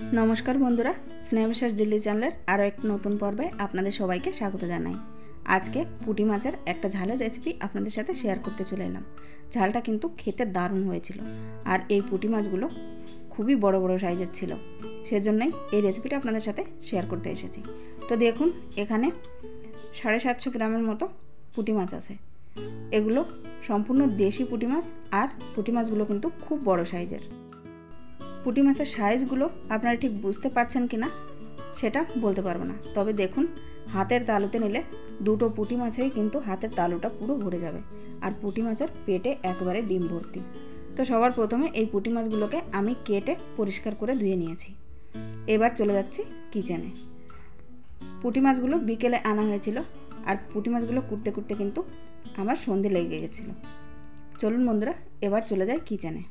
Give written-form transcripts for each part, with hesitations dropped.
नमस्कार बंधुरा स्नेहविश्वास दिल्ली चैनलेर आरो एक नतून पर्वे आपनादेर सबाइके स्वागत जानाई। आज के पुटी माछेर एक झालेर रेसिपि आपनादेर साथे शेयर करते चले एलाम। झालटा किन्तु खेते दारुण हयेछिलो और ये पुटी माछगुलो खूबई बड़ो बड़ो साइजेर छिलो, सेजन्यई এই रेसिपिटा आपनादेर साथे शेयर करते एसेछि। तो देखुन एखाने 750 ग्रामेर मतो पुटी माछ आछे। एगुलो सम्पूर्ण देशी पुटी माछ और पुटी माछगुलो किन्तु खूब बड़ो साइजेर। पुटी माछेर साइजगुलो आपनारा ठीक बुझते पारछेन किना सेटा बोलते पारबो ना, तबे देखुन हाथेर तालुते निले दुटो पुटी माछेई किन्तु हाथेर तालुटा पुरो भरे जाबे और पुटी माछेर पेटे एकेबारे डिम भर्ती। तो सबार प्रथमे এই पुटी माछगुलोके आमी केटे परिष्कार करे धुए निয়েছি। एबार चले जाচ্ছি किचेने। पुटी माछगुलो बिकेले आना हयेछिलो और पुटी माछगुलो कुटते कुटते किन्तु आमार सन्धे लेगे गेछिलो। चलुन बंधुरा एबार चले जाई किचेने।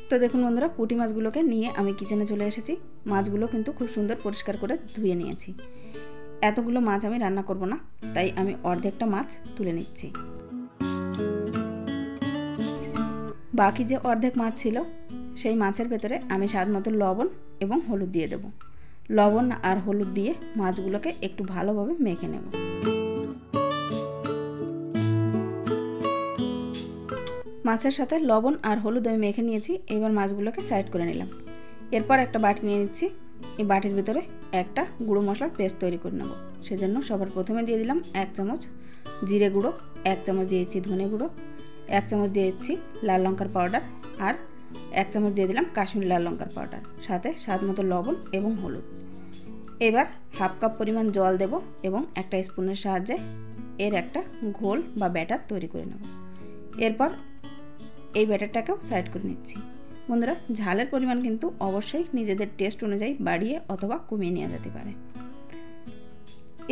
तो देखुन बंधुरा पुटी माछगुलोके निये आमी किचेने चले एसेछि। माछगुलो किन्तु खूब सुंदर परिष्कार करे धुए निয়েছি। एतगुलो माछ आमी रान्ना करब ना, ताई आमी अर्धेकटा माछ तुले निচ্ছি। बाकी जे अर्धेक माछ छिलो सेई माछेर भेतरे आमी स्वादमतो लवण एबं हलुद दिये देब। लवण और हलुद दिये माछगुलोके एकटु भालोभाबे मेखे नेब। माछेर साथे लवण और हलुद आमी मेखे निয়েছি। एबार माछगुलोके साइड करे निलाम। एरपर एकटा बाटी निये निচ্ছি। এই বাটির ভিতরে একটা গুঁড়ো মশলার পেস্ট তৈরি করে নেব। সেজন্য সবার প্রথমে দিয়ে দিলাম 1 চামচ জিরে গুঁড়ো, 1 চামচ দিয়েছি ধনে গুঁড়ো, 1 চামচ দিয়েছি লাল লঙ্কার পাউডার আর 1 চামচ দিয়ে দিলাম কাশ্মীরি লাল লঙ্কার পাউডার, সাথে স্বাদমতো লবণ এবং হলুদ। এবার হাফ কাপ পরিমাণ জল দেব এবং একটা স্পুনের সাহায্যে এর একটা ঘোল বা ব্যাটার তৈরি করে নেব। এরপর এই ব্যাটারটাকেও সাইড করে নিচ্ছি। বন্ধুরা ঝালের পরিমাণ কিন্তু অবশ্যই নিজেদের টেস্ট অনুযায়ী বাড়িয়ে অথবা কমিয়ে নেওয়া যেতে পারে।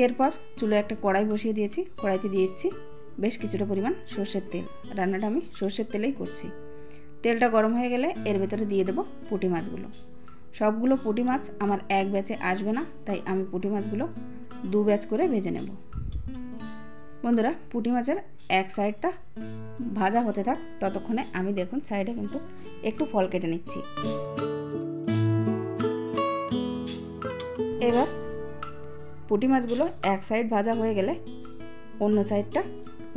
এরপর চুলায় একটা কড়াই বসিয়ে দিয়েছি। কড়াইতে দিয়েছি বেশ কিছুটা পরিমাণ সরষের তেল। রান্নাটা আমি সরষের তেলেই করছি। তেলটা গরম হয়ে গেলে এর ভেতরে দিয়ে দেব পুঁটি মাছগুলো। সবগুলো পুঁটি মাছ আমার এক ব্যাচে আসবে না, তাই আমি পুঁটি মাছগুলো দু ব্যাচ করে ভেজে নেব। বন্ধুরা পুঁটি মাছের এক সাইডটা ভাজা হতে থাক, ততক্ষণে আমি দেখুন সাইডে কিন্তু একটু ফল কেটে নিচ্ছি। এবার পুঁটি মাছগুলো এক সাইড ভাজা হয়ে গেলে অন্য সাইডটা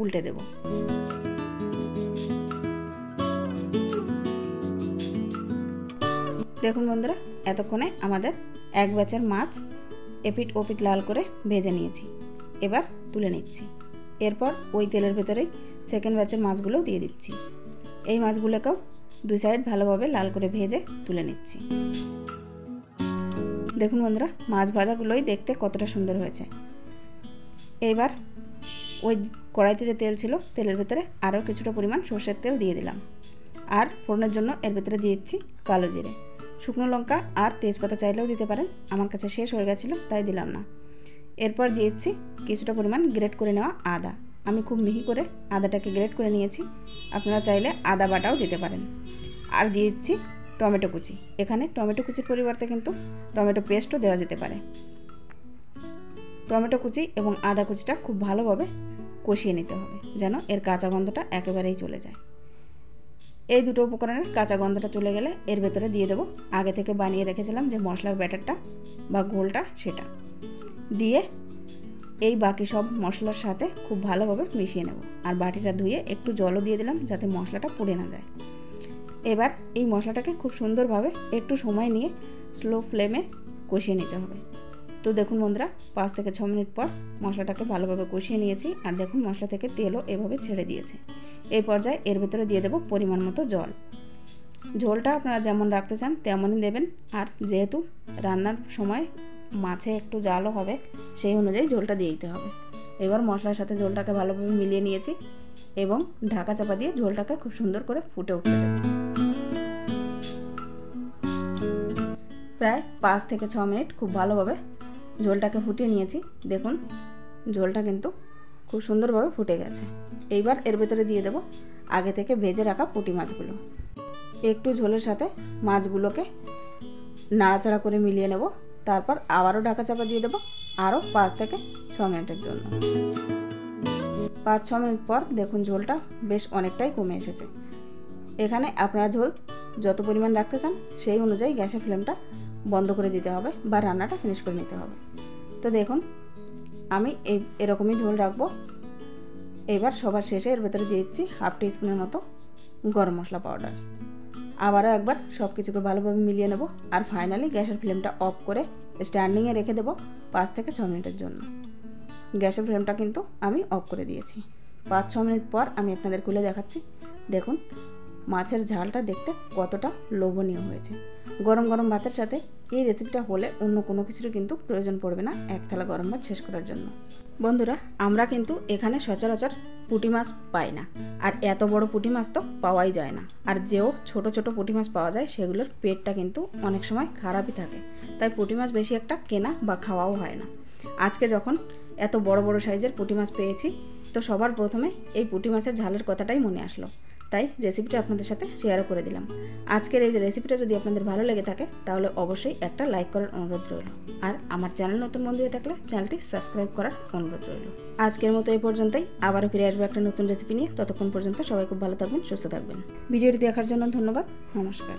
উল্টে দেব। দেখুন বন্ধুরা এতক্ষণে আমাদের এক ব্যাচের মাছ এপিট ওপিট লাল করে ভেজে নিয়েছি। এবার তুলে নিচ্ছি। এরপর ওই তেলের ভেতরেই সেকেন্ড ব্যাচের মাছগুলো দিয়ে দিচ্ছি। এই মাছগুলোকেও দুই সাইড ভালোভাবে লাল করে ভেজে তুলে নিচ্ছি। দেখুন বন্ধুরা মাছ ভাজাগুলোই দেখতে কতটা সুন্দর হয়েছে। এবার ওই কড়াইতে যে তেল ছিল তেলের ভেতরে আরও কিছুটা পরিমাণ সরষের তেল দিয়ে দিলাম আর ফোড়নের জন্য এর ভেতরে দিয়েছি কালো জিরে, শুকনো লঙ্কা আর তেজপাতা চাইলেও দিতে পারেন। আমার কাছে শেষ হয়ে গেছিলো তাই দিলাম না। এরপর দিয়েছি কিছুটা পরিমাণ গ্রেট করে নেওয়া আদা। আমি খুব মিহি করে আদাটাকে গ্রেট করে নিয়েছি, আপনারা চাইলে আদা বাটাও দিতে পারেন। আর দিয়েছি টমেটো কুচি। এখানে টমেটো কুচির পরিবর্তে কিন্তু টমেটো পেস্টও দেওয়া যেতে পারে। টমেটো কুচি এবং আদা কুচিটা খুব ভালোভাবে কষিয়ে নিতে হবে যেন এর কাঁচা গন্ধটা একেবারেই চলে যায়। এই দুটো উপকরণের কাঁচা গন্ধটা চলে গেলে এর ভেতরে দিয়ে দেবো আগে থেকে বানিয়ে রেখেছিলাম যে মশলার ব্যাটারটা বা ঘোলটা, সেটা দিয়ে এই বাকি সব মশলার সাথে খুব ভালোভাবে মিশিয়ে নেব। আর বাটিটা ধুয়ে একটু জলও দিয়ে দিলাম যাতে মশলাটা পুড়ে না যায়। এবার এই মশলাটাকে খুব সুন্দরভাবে একটু সময় নিয়ে স্লো ফ্লেমে কষিয়ে নিতে হবে। তো দেখুন বন্ধুরা 5 থেকে 6 মিনিট পর মশলাটাকে ভালোভাবে কষিয়ে নিয়েছি আর দেখুন মশলা থেকে তেলও এভাবে ছেড়ে দিয়েছে। এই পর্যায়ে এর ভেতরে দিয়ে দেবো পরিমাণ মতো জল। ঝোলটা আপনারা যেমন রাখতে চান তেমনই দেবেন, আর যেহেতু রান্নার সময় মাছে একটু জালও হবে সেই অনুযায়ী ঝোলটা দিয়ে দিতে হবে। এবার মশলার সাথে ঝোলটাকে ভালোভাবে মিলিয়ে নিয়েছি এবং ঢাকা চাপা দিয়ে ঝোলটাকে খুব সুন্দর করে ফুটে উঠতে দেব। প্রায় 5 থেকে 6 মিনিট খুব ভালোভাবে ঝোলটাকে ফুটিয়ে নিয়েছি। দেখুন ঝোলটা কিন্তু খুব সুন্দরভাবে ফুটে গেছে। এইবার এর ভেতরে দিয়ে দেব আগে থেকে ভেজে রাখা পুঁটি মাছগুলো। একটু ঝোলের সাথে মাছগুলোকে নাড়াচাড়া করে মিলিয়ে নেব। তারপর আবারও ঢাকা চাপা দিয়ে দেবো আরও 5 থেকে 6 মিনিটের জন্য। 5-6 মিনিট পর দেখুন ঝোলটা বেশ অনেকটাই কমে এসেছে। এখানে আপনারা ঝোল যত পরিমাণ রাখতে চান সেই অনুযায়ী গ্যাসের ফ্লেমটা বন্ধ করে দিতে হবে বা রান্নাটা ফিনিশ করে নিতে হবে। তো দেখুন আমি এরকমই ঝোল রাখবো। এবার সবার শেষে এর ভেতরে দিয়ে দিচ্ছি হাফ টিস্পুনের মতো গরম মশলা পাউডার। আবারও একবার সব কিছুকে ভালোভাবে মিলিয়ে নেব আর ফাইনালি গ্যাসের ফ্লেমটা অফ করে স্ট্যান্ডিংয়ে রেখে দেবো 5 থেকে 6 মিনিটের জন্য। গ্যাসের ফ্লেমটা কিন্তু আমি অফ করে দিয়েছি। 5-6 মিনিট পর আমি আপনাদের খুলে দেখাচ্ছি। দেখুন মাছের ঝালটা দেখতে কতটা লোভনীয় হয়েছে। গরম গরম ভাতের সাথে এই রেসিপিটা হলে অন্য কোনো কিছুর কিন্তু প্রয়োজন পড়বে না এক থালা গরম ভাত শেষ করার জন্য। বন্ধুরা আমরা কিন্তু এখানে সচরাচর পুঁটি মাছ পাই না, আর এত বড় পুঁটি মাছ তো পাওয়াই যায় না। আর যেও ছোট ছোট পুঁটি মাছ পাওয়া যায় সেগুলোর পেটটা কিন্তু অনেক সময় খারাপই থাকে, তাই পুঁটি মাছ বেশি একটা কেনা বা খাওয়াও হয় না। আজকে যখন এত বড় বড় সাইজের পুঁটি মাছ পেয়েছি তো সবার প্রথমে এই পুঁটি মাছের ঝালের কথাটাই মনে আসলো, তাই রেসিপিটা আপনাদের সাথে শেয়ারও করে দিলাম। আজকের এই রেসিপিটা যদি আপনাদের ভালো লেগে থাকে তাহলে অবশ্যই একটা লাইক করার অনুরোধ রইল, আর আমার চ্যানেল নতুন বন্ধু হয়ে থাকলে চ্যানেলটি সাবস্ক্রাইব করার অনুরোধ রইল। আজকের মতো এই পর্যন্তই, আবারও ফিরে আসবো একটা নতুন রেসিপি নিয়ে। ততক্ষণ পর্যন্ত সবাই খুব ভালো থাকবেন, সুস্থ থাকবেন। ভিডিওটি দেখার জন্য ধন্যবাদ। নমস্কার।